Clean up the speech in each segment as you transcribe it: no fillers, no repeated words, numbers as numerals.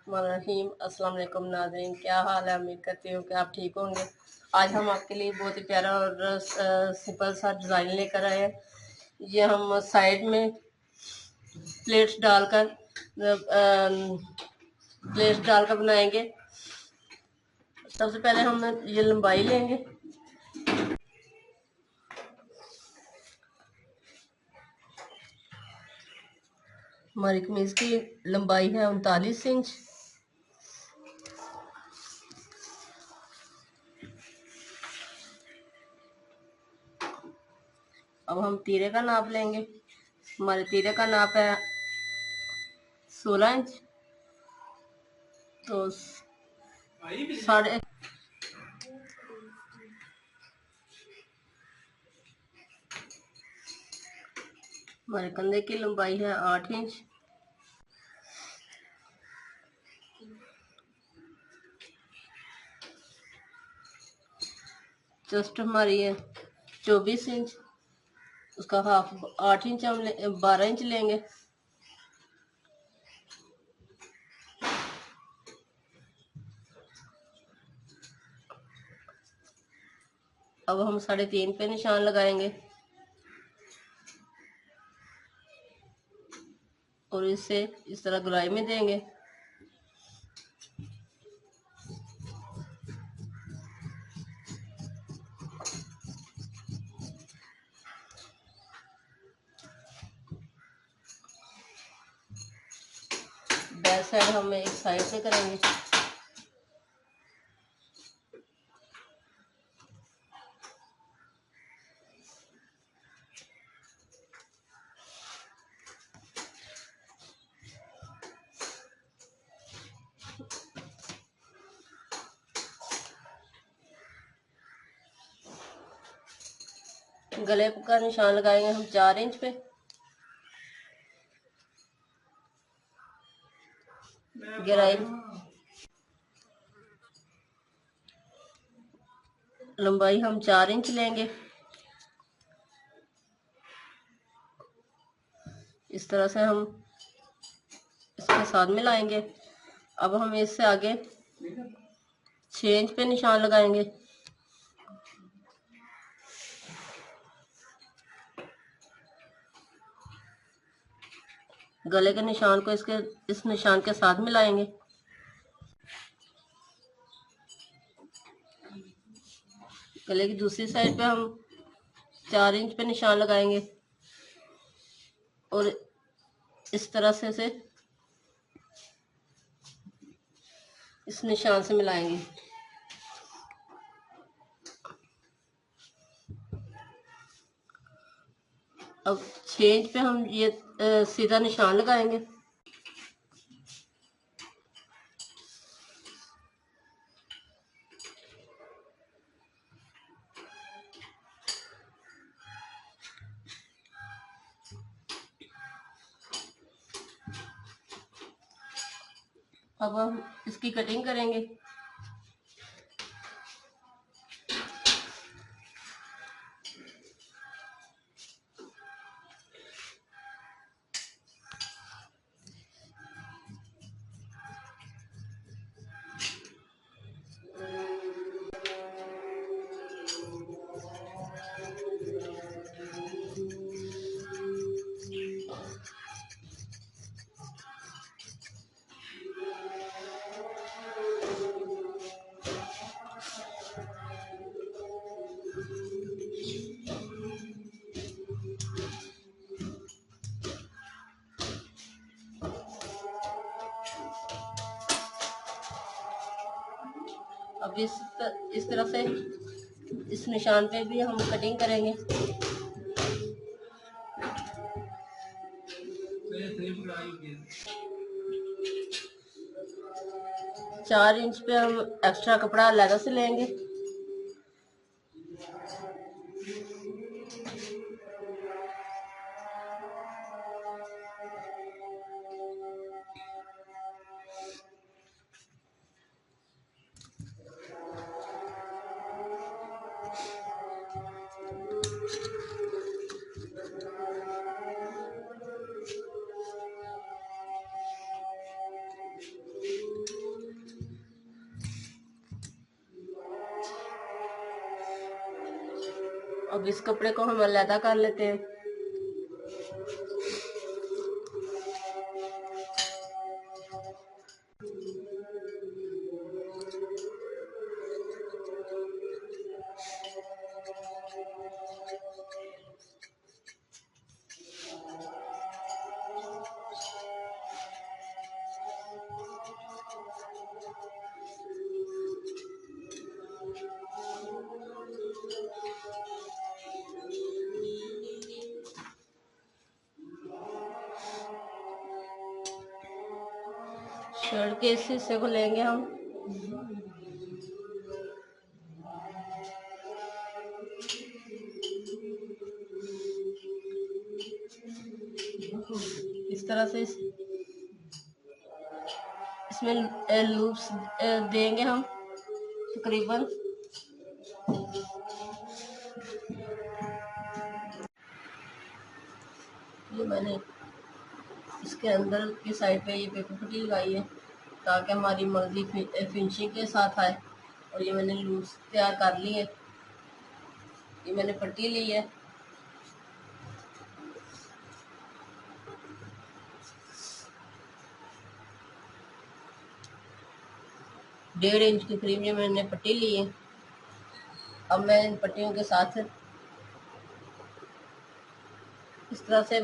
बिस्मिल्लाहिर्रहमानिर्रहीम। अस्सलाम वालेकुम नाज़रीन, क्या हाल है? उम्मीद करती हूँ कि आप ठीक होंगे। आज हम आपके लिए बहुत ही प्यारा और सिंपल सा डिज़ाइन लेकर आए हैं। ये हम साइड में प्लेट्स डालकर बनाएंगे। सबसे पहले हम ये लंबाई लेंगे। हमारी कमीज की लंबाई है 39 इंच। अब हम तीरे का नाप लेंगे। हमारे तीरे का नाप है 16 इंच। तो साढ़े हमारे कंधे की लंबाई है 8 इंच। चेस्ट हमारी है 24 इंच। उसका हाफ 8 इंच हम 12 इंच लेंगे। अब हम 3.5 पे निशान लगाएंगे और इससे इस तरह गुलाई में देंगे। बैक साइड हम एक साइड से करेंगे। गले का निशान लगाएंगे हम 4 इंच पे। गहराई लंबाई हम 4 इंच लेंगे। इस तरह से हम इसके साथ मिलाएंगे। अब हम इससे आगे 6 इंच पे निशान लगाएंगे। गले के निशान को इस निशान के साथ मिलाएंगे। गले की दूसरी साइड पे हम 4 इंच पे निशान लगाएंगे और इस तरह से इस निशान से मिलाएंगे। अब 6 इंच पे हम ये सीधा निशान लगाएंगे। अब हम इसकी कटिंग करेंगे। अब इस तरह से इस निशान पे भी हम कटिंग करेंगे। 4 इंच पे हम एक्स्ट्रा कपड़ा अलग से लेंगे। अब इस कपड़े को हम अलहदा कर लेते हैं। शर्ट के इस हिस्से को लेंगे हम, इस तरह से इसमें लूप्स देंगे हम तकरीबन। ये मैंने इसके अंदर की साइड पे ये पेपर पट्टी लगाई है ताकि हमारी मर्जी फिनिशिंग के साथ आए। और ये मैंने लूप्स तैयार कर ली है, ये मैंने पट्टी ली है। डेढ़ इंच के करीब ये मैंने पट्टी ली है। अब मैं इन पट्टियों के साथ इस तरह से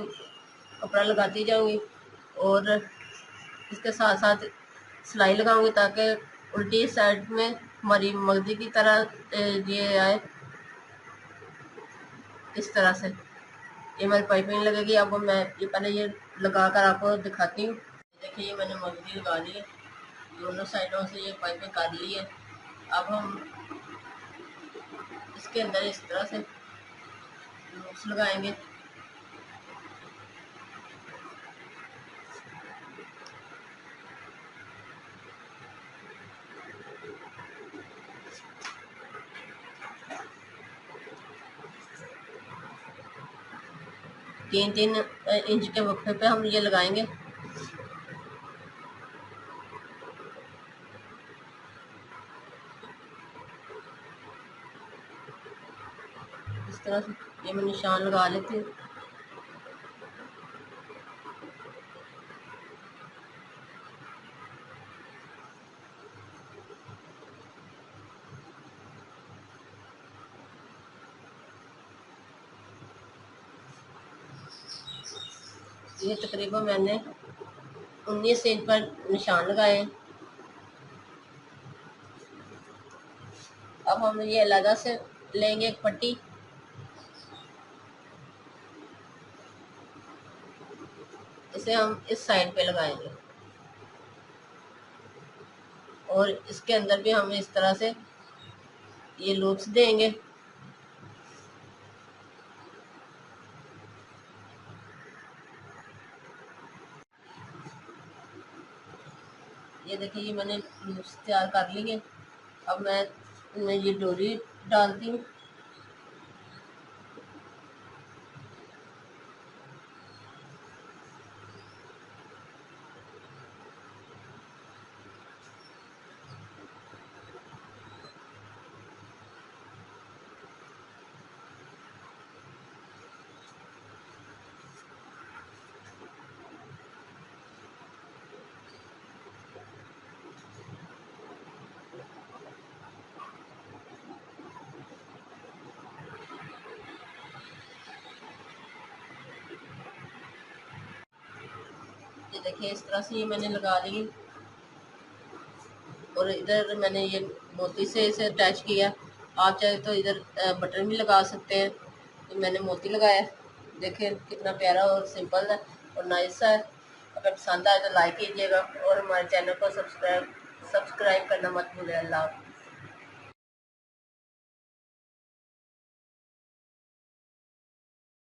कपड़ा लगाती जाऊंगी और इसके साथ साथ सिलाई लगाऊंगी ताकि उल्टी साइड में हमारी मगजी की तरह ये आए। इस तरह से ये हमारी पाइपिंग लगेगी। अब मैं ये पहले ये लगा कर आपको दिखाती हूँ। देखिए ये मैंने मगजी लगा ली है, दोनों साइडों से ये पाइपिंग कर ली है। अब हम इसके अंदर इस तरह से लूप्स लगाएंगे। तीन तीन इंच के वक्फे पे हम ये लगाएंगे। इस तरह से ये मैं निशान लगा लेती हूँ। ये तकरीबन मैंने 19 इंच पर निशान लगाए। अब हम ये अलग से लेंगे एक पट्टी, इसे हम इस साइड पे लगाएंगे और इसके अंदर भी हम इस तरह से ये लूप्स देंगे। ये देखिए ये मैंने लूप्स तैयार कर ली है। अब मैं इनमें ये डोरी डालती हूँ। ये देखिए इस तरह से ये मैंने लगा ली और इधर मैंने ये मोती से इसे अटैच किया। आप चाहे तो इधर बटन भी लगा सकते हैं, तो मैंने मोती लगाया। देखिए कितना प्यारा और सिंपल है और नाइस है। अगर पसंद आए तो लाइक कीजिएगा और हमारे चैनल को सब्सक्राइब करना मत भूलिए। अल्लाह।